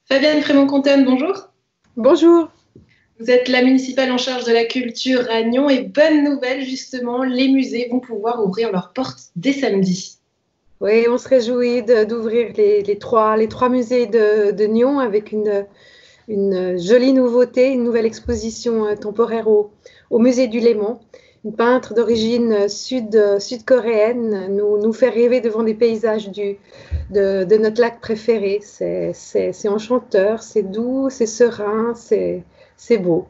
Fabienne Frémont-Containe, bonjour. Bonjour. Vous êtes la municipale en charge de la culture à Nyon et bonne nouvelle justement, les musées vont pouvoir ouvrir leurs portes dès samedi. Oui, on se réjouit d'ouvrir les trois musées de Nyon avec une jolie nouveauté, une nouvelle exposition temporaire au musée du Léman. Une peintre d'origine sud-coréenne nous fait rêver devant des paysages de notre lac préféré. C'est enchanteur, c'est doux, c'est serein, c'est beau.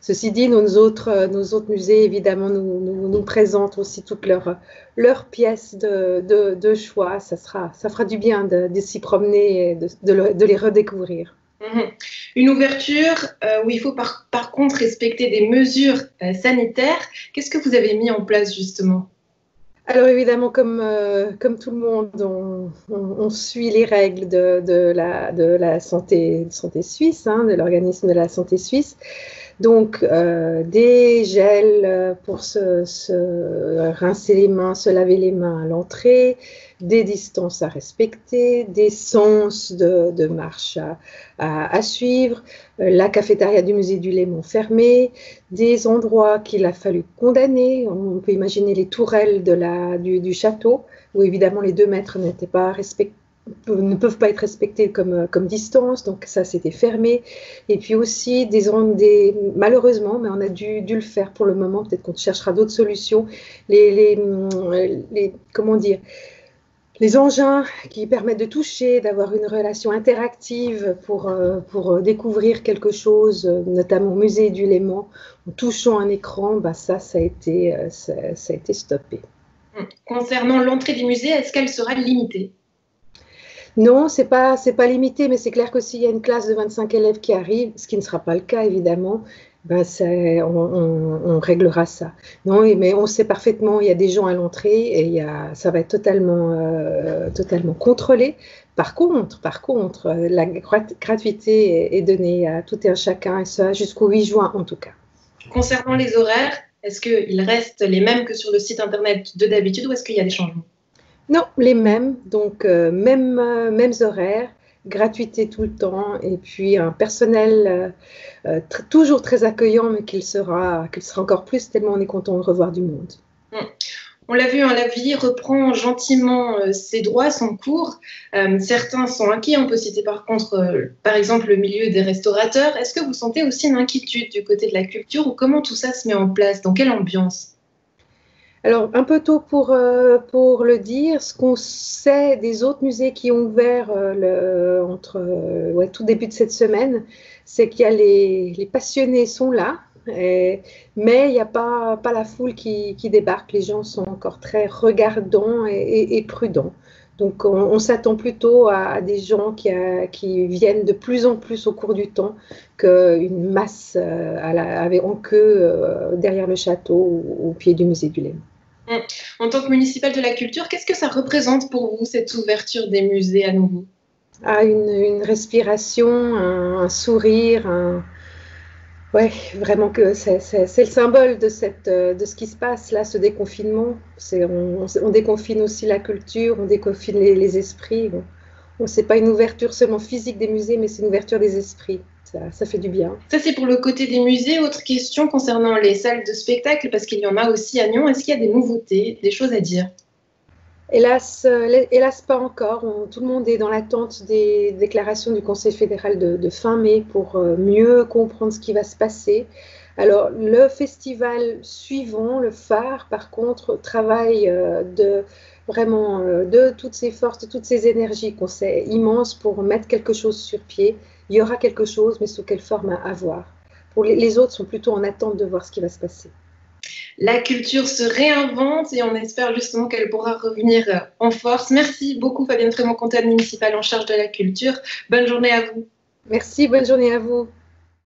Ceci dit, nos autres musées, évidemment, nous présentent aussi toutes leurs pièces de choix. Ça fera du bien de s'y promener et de les redécouvrir. Mhm. Une ouverture où il faut par contre respecter des mesures sanitaires. Qu'est-ce que vous avez mis en place justement? Alors évidemment, comme tout le monde, on suit les règles de la santé suisse, hein, de l'organisme de la santé suisse. Donc, des gels pour se rincer les mains, se laver les mains à l'entrée, des distances à respecter, des sens de marche à suivre, la cafétéria du musée du Léman fermée, des endroits qu'il a fallu condamner. On peut imaginer les tourelles du château, où évidemment les 2 mètres ne peuvent pas être respectés comme distance, donc ça c'était fermé. Et puis aussi malheureusement, mais on a dû le faire pour le moment, peut-être qu'on cherchera d'autres solutions, comment dire, les engins qui permettent de toucher, d'avoir une relation interactive pour découvrir quelque chose, notamment au musée du Léman, en touchant un écran, bah ça a été stoppé. Concernant l'entrée du musée, est-ce qu'elle sera limitée? Non, c'est pas limité, mais c'est clair que s'il y a une classe de 25 élèves qui arrive, ce qui ne sera pas le cas évidemment, ben on réglera ça. Non, mais on sait parfaitement, il y a des gens à l'entrée et ça va être totalement contrôlé. Par contre, la gratuité est donnée à tout et à chacun, et ça jusqu'au 8 juin en tout cas. Concernant les horaires, est-ce qu'ils restent les mêmes que sur le site internet de d'habitude ou est-ce qu'il y a des changements? Non, les mêmes, donc mêmes horaires, gratuité tout le temps, et puis un personnel toujours très accueillant, mais qu'il sera encore plus, tellement on est content de revoir du monde. Hum. On l'a vu, hein, la vie reprend gentiment ses droits, son cours. Certains sont inquiets. On peut citer par contre, par exemple, le milieu des restaurateurs. Est-ce que vous sentez aussi une inquiétude du côté de la culture ou comment tout ça se met en place? Dans quelle ambiance? Alors, un peu tôt pour le dire, ce qu'on sait des autres musées qui ont ouvert tout début de cette semaine, c'est qu'il y a les passionnés sont là, mais il n'y a pas la foule qui débarque. Les gens sont encore très regardants et prudents. Donc, on s'attend plutôt à des gens qui viennent de plus en plus au cours du temps qu'une masse en queue derrière le château ou au pied du musée du Léman. En tant que municipale de la culture, qu'est-ce que ça représente pour vous, cette ouverture des musées à nouveau? Une respiration, un sourire, ouais, vraiment que c'est le symbole de ce qui se passe là, ce déconfinement. On déconfine aussi la culture, on déconfine les esprits. C'est pas une ouverture seulement physique des musées, mais c'est une ouverture des esprits. Ça fait du bien. Ça, c'est pour le côté des musées. Autre question concernant les salles de spectacle, parce qu'il y en a aussi à Nyon. Est-ce qu'il y a des nouveautés, des choses à dire? Hélas, pas encore. Tout le monde est dans l'attente des déclarations du Conseil fédéral de fin mai pour mieux comprendre ce qui va se passer. Alors, le festival suivant, le phare, par contre, travaille de toutes ses forces, de toutes ses énergies, qu'on sait immense pour mettre quelque chose sur pied. Il y aura quelque chose, mais sous quelle forme à voir. Pour les autres sont plutôt en attente de voir ce qui va se passer. La culture se réinvente et on espère justement qu'elle pourra revenir en force. Merci beaucoup Fabienne Frémont-Containe, municipale en charge de la culture. Bonne journée à vous. Merci, bonne journée à vous.